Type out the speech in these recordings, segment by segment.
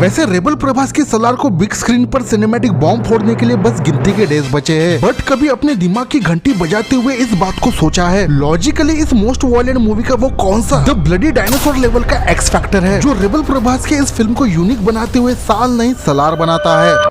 वैसे रेबल प्रभास की सलार को बिग स्क्रीन पर सिनेमैटिक बॉम्ब फोड़ने के लिए बस गिनती के डेज बचे हैं, बट कभी अपने दिमाग की घंटी बजाते हुए इस बात को सोचा है लॉजिकली इस मोस्ट वायलेंट मूवी का वो कौन सा द ब्लडी डायनासोर लेवल का एक्स फैक्टर है जो रेबल प्रभास के इस फिल्म को यूनिक बनाते हुए साल नहीं सलार बनाता है।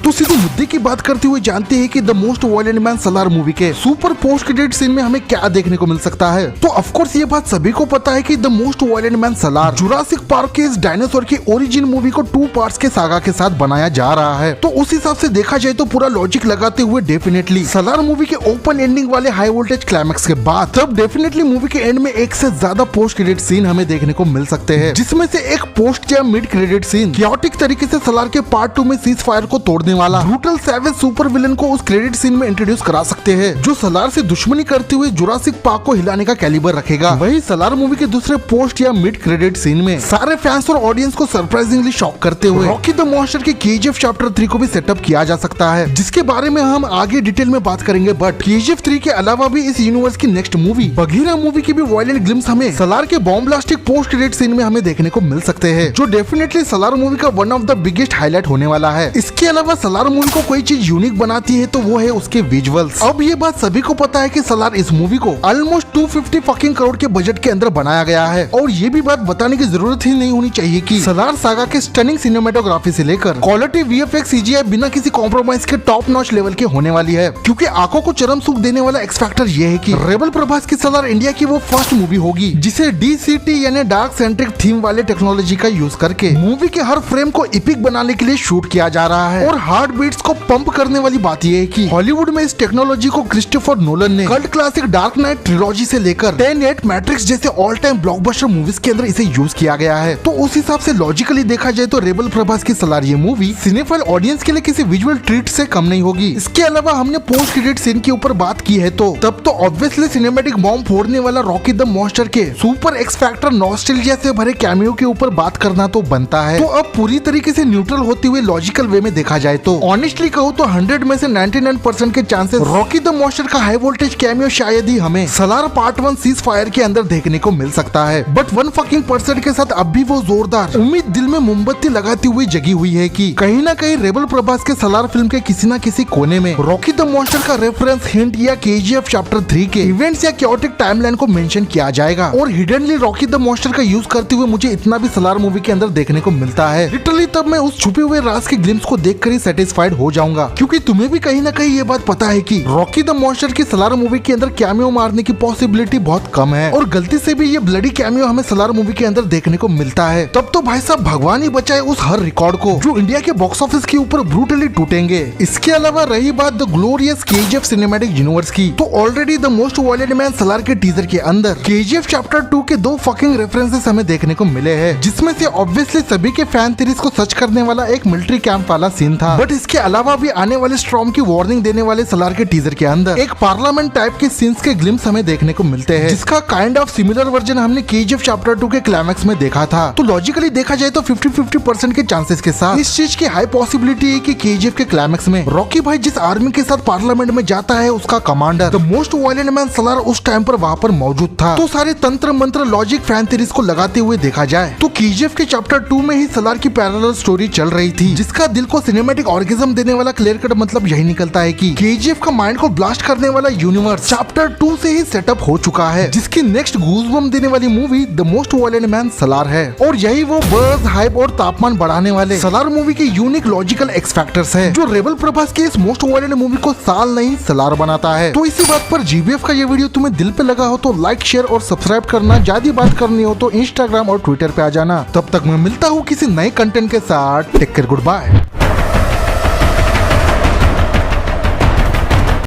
तो सीधे मुद्दे की बात करते हुए जानते हैं कि the most violent man Salaar movie के सुपर पोस्ट क्रेडिट सीन में हमें क्या देखने को मिल सकता है। तो ऑफ कोर्स ये बात सभी को पता है कि the most violent man Salaar Jurassic park के इस डायनासोर की ओरिजिन मूवी को 2 पार्ट्स के सागा के साथ बनाया जा रहा है। तो उस हिसाब से देखा जाए तो पूरा लॉजिक लगाते हुए डेफिनेटली सलार मूवी के ओपन एंडिंग वाले हाई वोल्टेज क्लाइमैक्स के बाद तब डेफिनेटली मूवी के एंड में एक से ज्यादा पोस्ट क्रेडिट सीन हमें देखने को मिल सकते हैं, जिसमें से एक पोस्ट या मिड क्रेडिट सीन क्योटिक तरीके से सलार के पार्ट 2 में सीज फायर को तोड़ने वाला ब्रूटल सैवेज सुपर विलन को उस क्रेडिट सीन में इंट्रोड्यूस करा सकते हैं जो सलार से दुश्मनी करते हुए जुरासिक पार्क को हिलाने का कैलिबर रखेगा। वही सलार मूवी के दूसरे पोस्ट या मिड क्रेडिट सीन में सारे फैंस और ऑडियंस को सरप्राइजिंगली शॉक करते हुए रॉकी द मॉन्स्टर के केजीएफ चैप्टर 3 को भी सेटअप किया जा सकता है, जिसके बारे में हम आगे डिटेल में बात करेंगे। बट केजीएफ 3 के अलावा भी इस यूनिवर्स की नेक्स्ट मूवी बघीरा मूवी की भी वायलेंट ग्लिम्स हमें सलार के बॉम्ब ब्लास्टिक पोस्ट क्रेडिट सीन में हमें देखने को मिल सकते हैं, जो डेफिनेटली सलार मूवी का one of the biggest highlight होने वाला है। इसके अलावा सलार मूवी को कोई चीज यूनिक बनाती है तो वो है उसके विजुअल्स। अब ये बात सभी को पता है कि सलार इस मूवी को ऑलमोस्ट 250 फकिंग करोड़ के बजट के अंदर बनाया गया है, और ये भी बात बताने की जरूरत ही नहीं होनी चाहिए कि सलार सागा के स्टनिंग सिनेमेटोग्राफी से लेकर क्वालिटी वीएफएक्स सीजीआई बिना किसी कॉम्प्रोमाइज के टॉप नॉच लेवल की होने वाली है, क्योंकि आंखों को चरम सुख देने वाला एक्स फैक्टर ये है कि रेबल प्रभास की सलार इंडिया की वो फर्स्ट मूवी होगी जिसे डीसीटी यानी डार्क सेंट्रिक थीम वाले टेक्नोलॉजी का यूज करके मूवी के हर फ्रेम को इपिक बनाने के लिए शूट किया जा रहा है। और हार्ट बीट्स को पंप करने वाली बात यह है कि हॉलीवुड में इस टेक्नोलॉजी को क्रिस्टोफर नोलन ने cult classic dark night trilogy से लेकर 10 मैट्रिक्स जैसे ऑल टाइम ब्लॉकबस्टर मूवीज के अंदर इसे यूज किया गया है। तो उस हिसाब से लॉजिकली देखा जाए तो रेबल प्रभास की सलार ये मूवी सिनेफाइल ऑडियंस के लिए किसी विजुअल ट्रीट से कम नहीं होगी। इसके अलावा हमने पोस्ट क्रेडिट सीन के ऊपर बात की है तो तब तो ऑब्वियसली सिनेमैटिक बॉम्ब फोड़ने वाला रॉकी द मॉन्स्टर के सुपर एक्स फैक्टर नॉस्टैल्जिया से भरे कैमियो के ऊपर बात करना तो बनता है। तो अब पूरी तरीके से न्यूट्रल होते हुए लॉजिकल वे में देखा जाए तो ऑनेस्टली कहूँ तो 100 में से 99% के चांसेस रॉकी द मॉन्स्टर का हाई वोल्टेज कैमियो शायद ही हमें सलार पार्ट 1 सीज फायर के अंदर देखने को मिल सकता है। बट 1% के साथ अब भी वो जोरदार उम्मीद दिल में मोमबत्ती लगाती हुई जगी हुई है कि कहीं ना कहीं रेबल प्रभास के सलार फिल्म के किसी न किसी कोने में रॉकी द मॉन्स्टर का रेफरेंस हिंट या केजीएफ चैप्टर 3 के इवेंट्स या क्योटिक टाइमलाइन को मेंशन किया जाएगा, और हिडनली रॉकी द मॉन्स्टर का यूज करते हुए मुझे इतना भी सलार मूवी के अंदर देखने को मिलता है लिटरली तब मैं उस छुपे हुए राज के ग्लिम्स को देखकर ही सेटिस्फाइड हो जाऊंगा, क्योंकि तुम्हें भी कहीं ना कहीं ये बात पता है कि रॉकी द मॉन्स्टर की सलार मूवी के अंदर कैमियो मारने की पॉसिबिलिटी बहुत कम है, और गलती से भी ये ब्लडी कैमियो हमें सलार मूवी के अंदर देखने को मिलता है तब तो भाई साहब भगवान ही बचाए उस हर रिकॉर्ड को जो इंडिया के बॉक्स ऑफिस के ऊपर ब्रूटली टूटेंगे। इसके अलावा रही बात the glorious KGF cinematic universe की, तो already the most violent man Salaar के टीजर के अंदर केजीएफ चैप्टर 2 के 2 फकिंग रेफरेंसेस हमें देखने को मिले हैं, जिसमें से ऑब्वियसली सभी के फैन थ्योरीज को सच करने वाला एक मिलिट्री कैंप वाला सीन था। बट इसके अलावा भी आने वाले स्टॉर्म की वार्निंग देने वाले सलार के टीजर के अंदर एक पार्लियामेंट टाइप के सीन्स के ग्लिम्स हमें देखने को मिलते हैं, जिसका काइंड ऑफ सिमिलर वर्जन हमने केजीएफ चैप्टर 2 के क्लाइमैक्स में देखा था। तो लॉजिकली देखा जाए तो 50-50% के चांसेस के साथ इस चीज की हाई पॉसिबिलिटी है कि केजीएफ के क्लाइमैक्स में रॉकी भाई जिस आर्मी के साथ पार्लियामेंट में जाता है उसका commander the most violent man Salaar उस टाइम पर वहाँ पर मौजूद था। तो सारे तंत्र मंत्र लॉजिक फैन थ्योरीज को लगाते हुए देखा जाए तो केजीएफ के चैप्टर 2 में ही सलार की पैरेलल स्टोरी चल रही थी, जिसका दिल को सिनेमैटिक ऑर्गेज्म देने वाला क्लियर कट मतलब यही निकलता है कि केजीएफ का माइंड को ब्लास्ट करने वाला यूनिवर्स चैप्टर 2 से ही सेटअप हो चुका है, जिसकी नेक्स्ट गूज़बम्प देने वाली movie the most violent man Salaar है। और यही वो बज़ हाइप और तापमान बढ़ाने वाले सलार मूवी के यूनिक लॉजिकल एक्स फैक्टर्स है जो रेबल प्रभास के इस मोस्ट वायलेंट मूवी को साल नहीं सलार बनाता है। तो इसी बात पर जीबीएफ का ये वीडियो तुम्हें दिल पे लगा हो तो लाइक शेयर और सब्सक्राइब करना, ज्यादा बात करनी हो तो इंस्टाग्राम और ट्विटर पे आ जाना। तब तक मैं मिलता हूँ किसी नए कंटेंट के साथ। Take care, good bye.